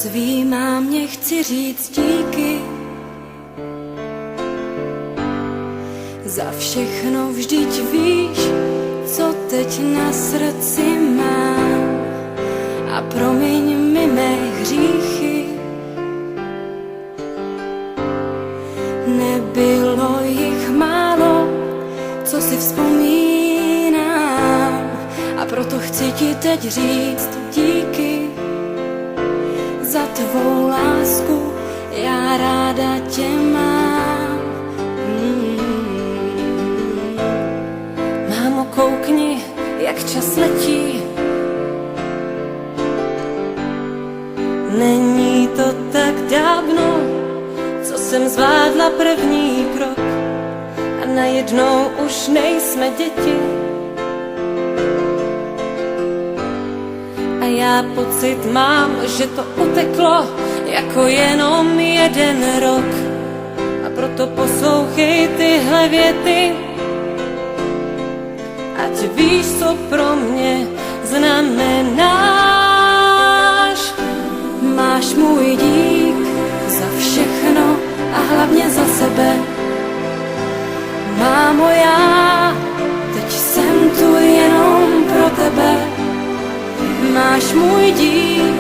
svý mámě chci říct díky. Za všechno vždyť víš, co teď na srdci mám. A promiň mi mé hříchy. Nebylo jich málo, co si vzpomínám. A proto chci ti teď říct díky. Za tvou lásku já ráda tě mám. Mámo, koukni, jak čas letí. Není to tak dávno, co jsem zvládla první krok a najednou už nejsme děti. A já pocit mám, že to uteklo jako jenom jeden rok. A proto poslouchej tyhle věty, ať víš, co pro mě znamenáš. Máš můj dík za všechno a hlavně za sebe. Mámo, já teď jsem tu jenom pro tebe. Máš můj dík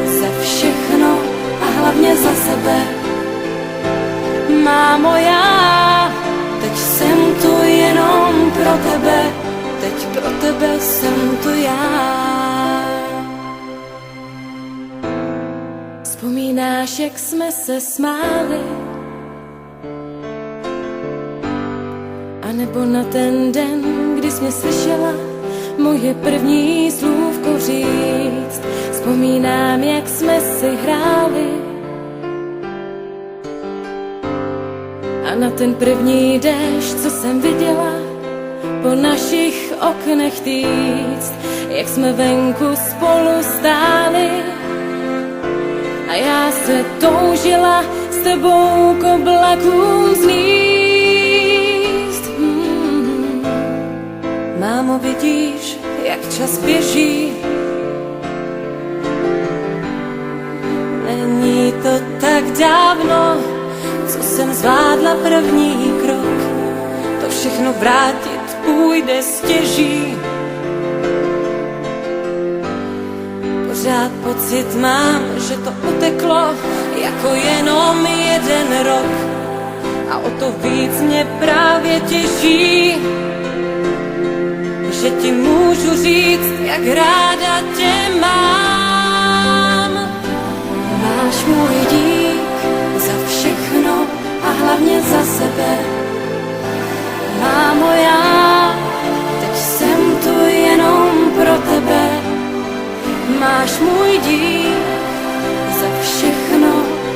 za všechno a hlavně za sebe. Mámo, já teď jsem tu jenom pro tebe. Teď pro tebe jsem tu já. Vzpomínáš, jak jsme se smáli? A nebo na ten den, kdy jsi mě slyšela moje první slůvko říct. Vzpomínám, jak jsme si hráli. A na ten první déšť, co jsem viděla po našich oknech týct. Jak jsme venku spolu stáli a já se toužila s tebou k oblakům zlíst. Mámo, vidíš, jak čas běží. Není to tak dávno, co jsem zvládla první krok. To všechno vrátit půjde stěží. Pořád pocit mám, že to uteklo jako jenom jeden rok. A o to víc mě právě těší, že ti můžu říct, jak ráda tě mám. Máš můj dík za všechno a hlavně za sebe. Mámo, já teď jsem tu jenom pro tebe. Máš můj dík za všechno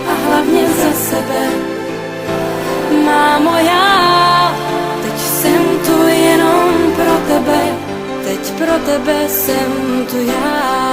a hlavně za sebe. Mámo, já teď jsem tu jenom pro tebe. Teď pro tebe jsem tu já.